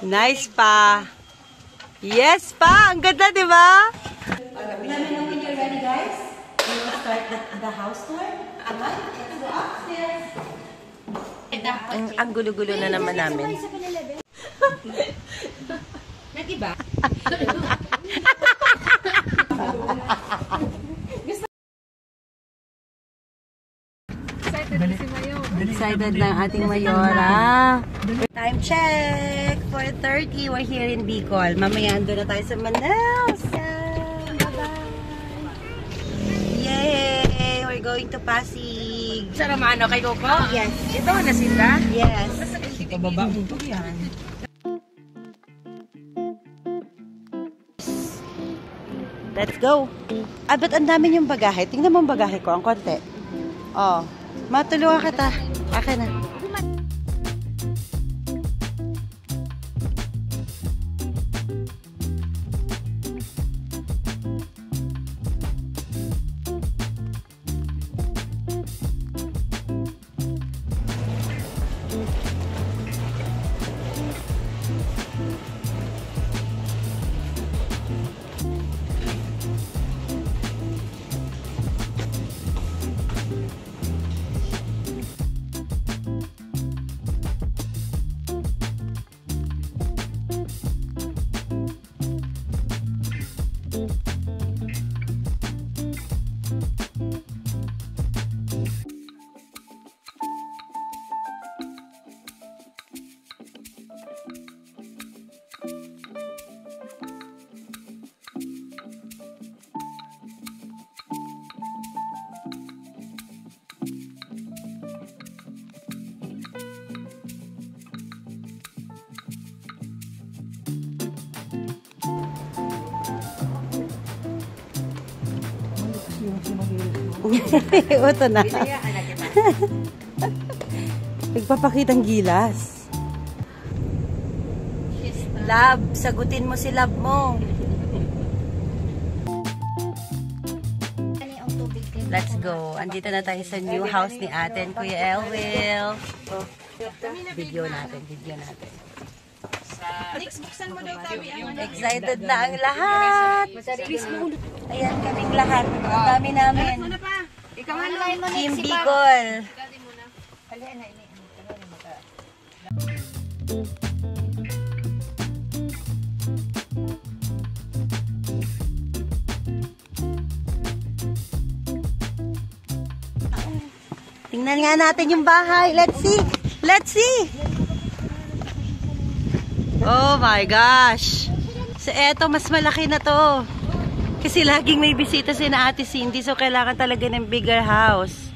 Nice pa. Yes pa! Ang ganda, di ba? Let me know when you're ready, guys. We will start the house tour. Alright, let's go upstairs. Ang gulo-gulo na naman namin. Nag-iba? Excited ng ating Mayora. Time check! 4:30. We're here in Bicol. Mamaya ando na tayo sa Manaus. Bye-bye! Yay! We're going to Pasig. Sa Romano kay Coco? Yes. Ito na sila? Yes. Ito baba mo ito yan. Let's go! Ah, ba't ang dami yung bagahe? Tingnan mo ang bagahe ko. Ang konti. Oh. Matulungan kita. Akin na. Ito na. Nagpapakitang gilas. Love, sagutin mo si love mo. Let's go. Andito na tayo sa new house ni ate and Kuya Elwil. Video natin. Excited na ang lahat. Ayan kaming lahat. Ang dami namin. Team Bicol. Tingnan nga natin yung bahay. Let's see. Oh my gosh. So eto, mas malaki na to. Kasi laging may bisita si na Ate Cindy. So kailangan talaga ng bigger house.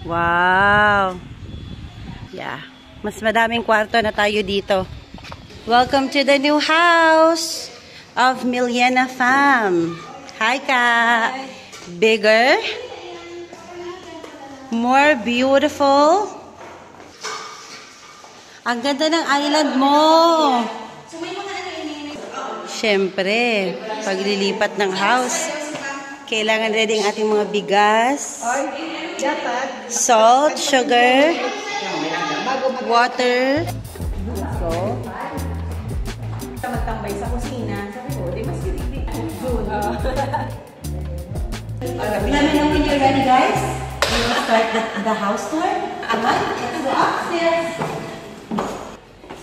Wow. Yeah. Mas madaming kwarto na tayo dito. Welcome to the new house of Miliana Fam. Hi ka. Bigger. More beautiful. Ang ganda ng island mo. Siyempre, paglilipat ng house, kailangan ready ang ating mga bigas, salt, sugar, water. So, magtambay sa kusina. Sabi ko, di mas kilig. Let me know when you're ready, guys. We will start the house tour. Alright, let's go upstairs.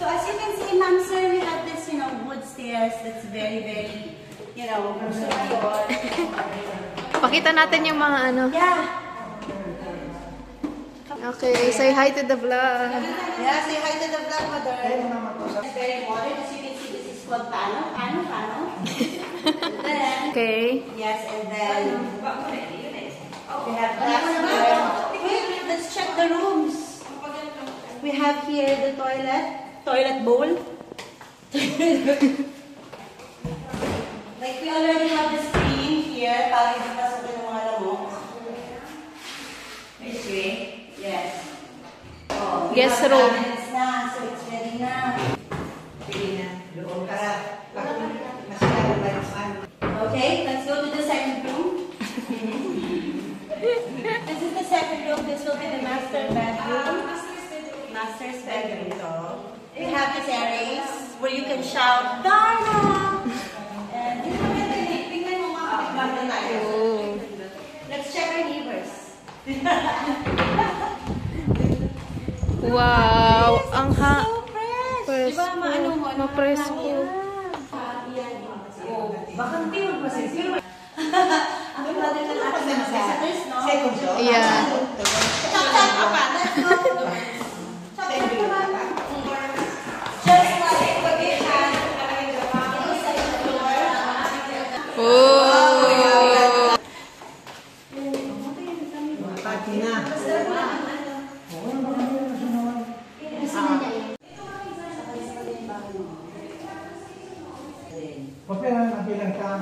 So as you can see, ma'am, sir, we have this, wood stairs that's very, very, secure. Pakita natin yung mga ano. Yeah. Okay, say hi to the vlog. Yeah, say hi to the vlog, mother. It's very modern. As you can see, this is called pano. Then, Okay. yes, and then we have glass here. Wait, let's check the rooms. We have here the toilet bowl. Like we already have the screen here para hindi pasukin ng mga lamok. This way. Yes. Oh, Guest room. Na, so it's ready na. Okay, let's go to the second room. This is the second room. This will be the master bedroom. Master's bedroom. So we have have the terrace where you can shout, Darna! And tingnan mo mga kapitbahay na tayo. Let's check our neighbors. Wow! Ang ha... So fresh! Presko. Diba maano mo? Mapresko. Bakante yun pa siya. Ang brother na natin sa visitors, no? Second show? Yeah. Chop-chop ka pa. Let's go. Chop-chop ka pa. Just like position. Oh! Papilan, nabilang ka.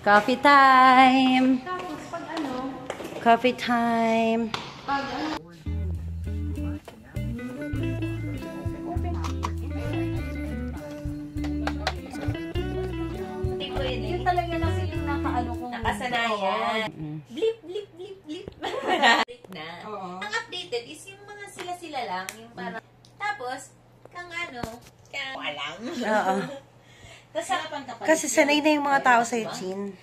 Coffee time! Tapos pag ano, Coffee time! pag ano, yun talaga na silang nakaano kung Nakasanayan. Blip, blip, blip, blip. Update na. Ang updated is yung mga sila-sila lang. Yung parang, tapos, kang ano, kang walang. Oo. Tapos, Kasi sanay na yung mga tao sa Chin.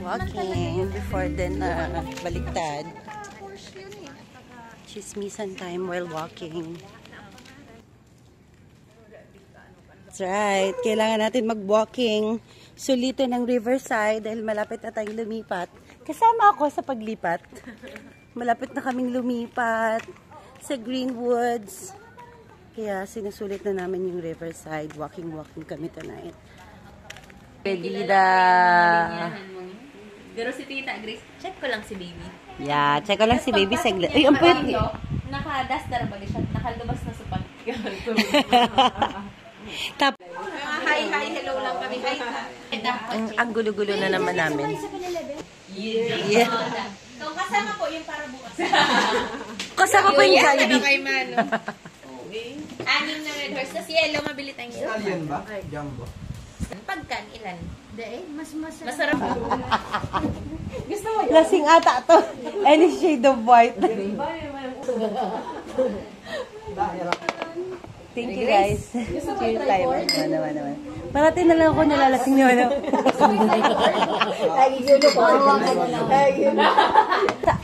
Walking before then baliktad. Chismisan time while walking. That's right. Kailangan natin mag-walking. Sulitin ng Riverside dahil malapit na tayong lumipat. Kasama ako sa paglipat. Malapit na kaming lumipat sa Greenwoods. Kaya sinusulit na namin yung Riverside. Walking kami tonight. Pedida. pero si Tita Grace, check ko lang si baby. Yeah, check ko lang si baby saglit. Ay, ang pwede. Naka-duster ba siya? Nakalabas na sa pag. Tap. Hi, hello lang kami. Hi, Ang gulo-gulo na naman namin. Yeah. So, kasama po yung para bukas. Kasama pa yung Jollibee. kay Mano. Anim na red horse. Tapos yellow, mabili tayong yellow. Alien ba? Jumbo. Pagkan, ilan? mas Masarap. Lasing ata to. Any shade of white. Thank you guys. Cheers tayo. Naman. Parating na lang ako nalalasing nyo.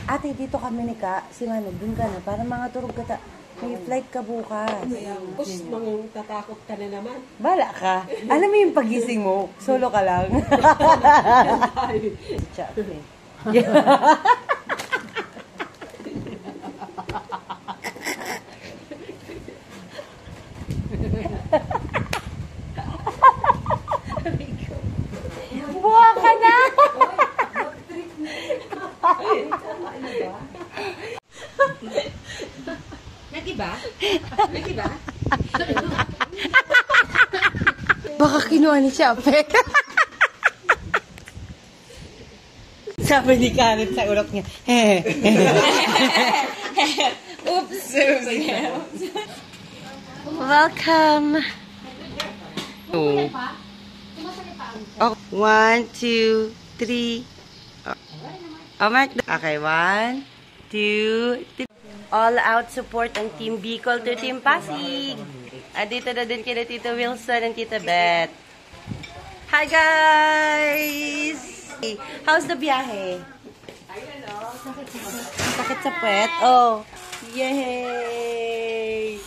Ate, dito kami ni Ka. Si Mano, dun ka na. Para mga turog ka ta. May flight ka bukas. Tapos mga tatakot ka na naman. Bala ka. Alam mo yung pagising mo, solo ka lang. Chat. Buha ka na! Nag-iba? Baka kinuha ni Chape. Sabi ni Karen sa urok niya. Oops. Welcome. Oh, 1, 2, 3. Oh, Mark. Okay, 1, 2, 3. All out support ang Team Bicol to Team Pasig. At dito na din kina Tito Wilson and Tita Beth. Hi guys! How's the biyahe? Sakit sa puwet? Oh. Yay!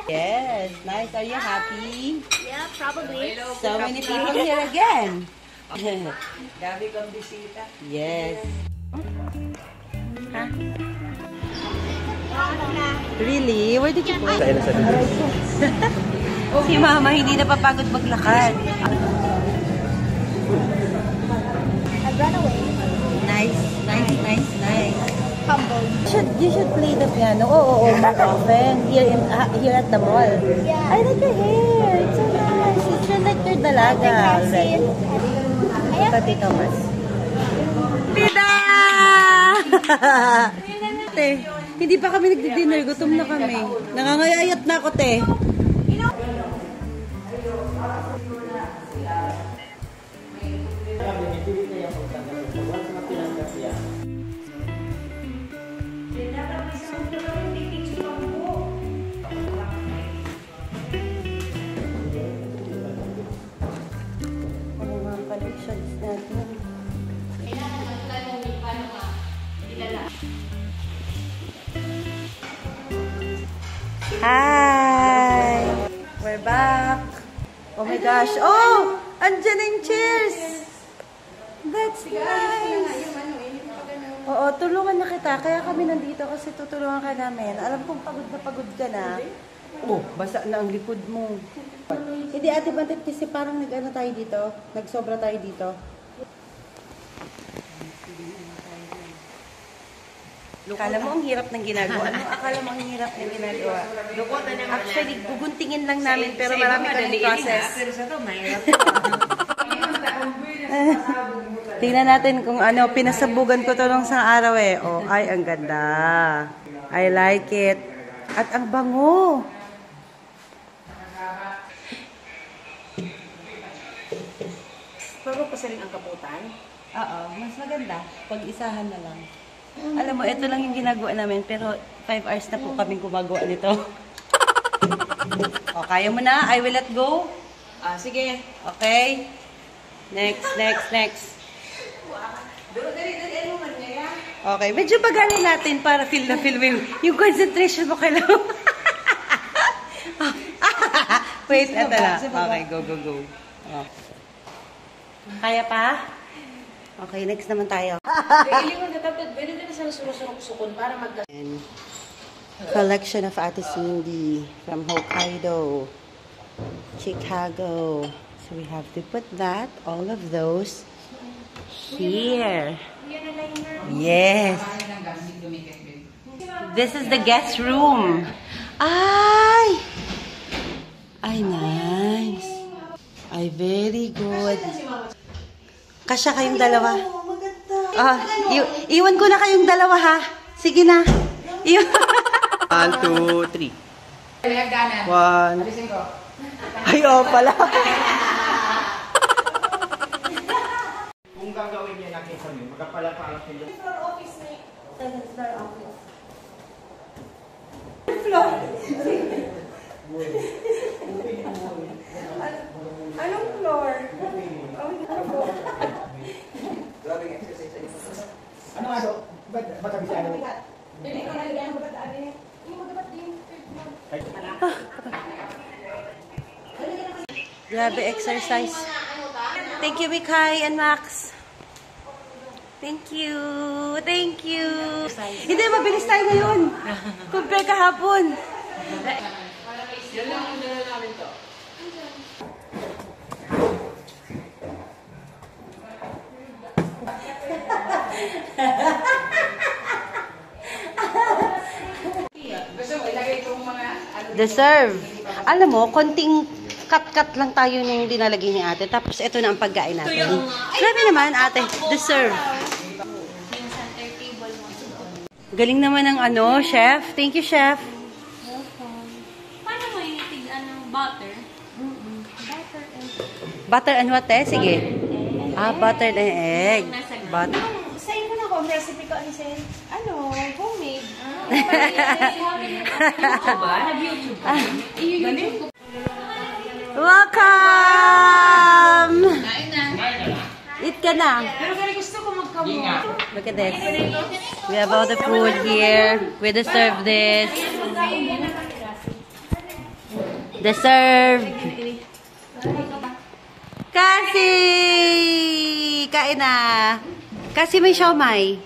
Yes, nice. Are you happy? Yeah, probably. So many people here again. Dami kang bisita. Yes. Huh? Really? Where did you go? Si Mama hindi napapagod maglakad. Nice. humble. You should play the piano. Oo, more often. Here at the mall. Yeah. I like your hair. It's so nice. You should like your dalaga. Right? Tati Thomas. Tida! Te, hindi pa kami nagdi-dinner. Gutom na kami. Nangangayayat na ako, te. Ano mga collections natin? Hi! We're back! Oh my gosh! Oh! Andyan yung chairs! That's nice! Oo, tulungan na kita. Kaya kami nandito kasi tutulungan ka namin. Alam kong pagod ka na. Oh, basa na ang likod mo. Hindi, Ate Bantet, kasi parang nag-ano tayo dito. Nagsobra tayo dito. Akala mo ang hirap ng ginagawa. Ano? Akala mo ang hirap ng ginagawa. Actually, guguntingin lang namin pero marami kaming process. Pero sa to, mahirap. Tingnan natin kung ano, pinasabugan ko to nung isang araw eh. Oh, ay, ang ganda. I like it. At ang bango. Pero pasaling ang kaputan. Oo, mas maganda. Pag-isahan na lang. Alam mo, ito lang yung ginagawa namin, pero 5 hours na po kaming gumagawa nito. O, kaya mo na? I will let go? Sige. Okay? Next. Okay, medyo bagalin natin para feel na feel mo yung concentration mo kailangan. Wait, eto na. Okay, go. Oh. Kaya pa? Okay, next naman tayo. And collection of Ate Cindy from Hokkaido, Chicago. So we have to put that, all of those, here. Yes. This is the guest room. Ay, nice. Ay, very good. Kasya kayong dalawa. Iwan ko na kayong dalawa, ha? Sige na. 1, 2, 3. 1. Ay, pala. Kung gagawin niya natin sa mga magkapala-pala sila. Anong floor? Ano nga do? Ba't sabi siya ano? Grabe exercise. Thank you, Mikay and Max. Thank you. Hindi, mabilis tayo ngayon. Compare kahapon. Yan lang ang dala namin to. Gusto mo, ilagay itong mga Deserve. Alam mo, konting cut-cut lang tayo yung dinalagay ni ate. Tapos ito na ang pagkain natin. Grabe naman, ate. Deserve. Galing naman ng ano, chef. Thank you, chef. Paano mo itigaan ng butter? Butter and what eh? Sige. Butter and egg. Butter. Sa inyo na ko, recipe ko ni Sen. Ano, homemade. YouTube. Welcome! Eat ka na. Pero kaya gusto ko magkamot. Look at this. We have all the food here. We deserve this. Deserve. Kasi! Kain na. Kasi may siomay.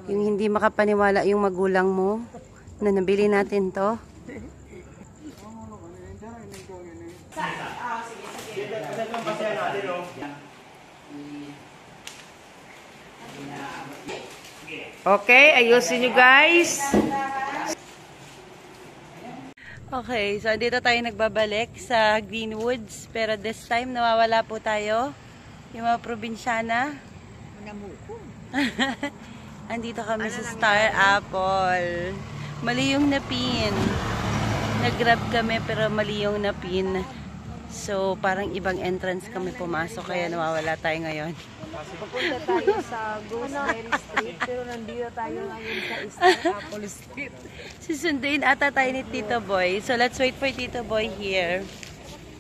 Yung hindi makapaniwala yung magulang mo na nabili natin to. Okay, ayusin nyo guys. Okay, so dito tayo nagbabalik sa Greenwoods. Pero this time, nawawala po tayo. Yung mga probinsyana. Andito kami sa Star Apple. Mali yung napin. Nag-grab kami pero mali yung napin. So, parang ibang entrance kami pumasok kaya nawawala tayo ngayon. Pupunta tayo sa Ghost Mary Street, pero nandito tayo ngayon sa East Apple Street. Susunduin ata tayo ni Tito Boy. So, let's wait for Tito Boy here.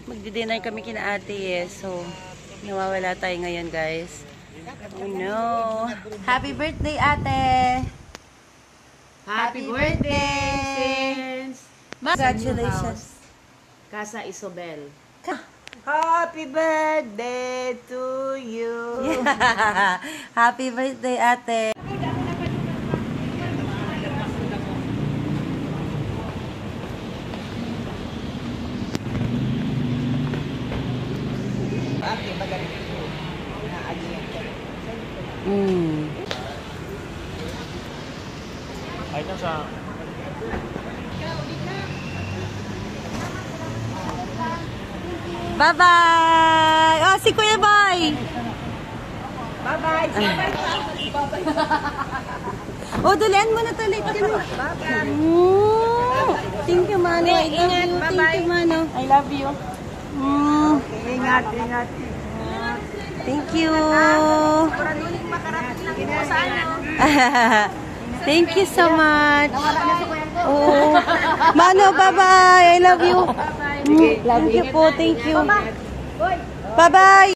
Magdi-dinner kami kina ate eh. So, nawawala tayo ngayon, guys. Oh no. Happy birthday, ate! Happy birthday! Congratulations. Casa Isobel. Happy birthday to you. Happy birthday, ate! Ay, ito sa... Bye-bye! Oh, si Kuya Boy! Bye-bye. Oh, dulian mo na tuloy. Bye-bye. Thank you, Mano. I love you. Thank you, Mano. I love you. Ingat, ingat. Thank you. Thank you so much. Oh. Mano, bye-bye. I love you. Thank you po. Thank you. Bye-bye.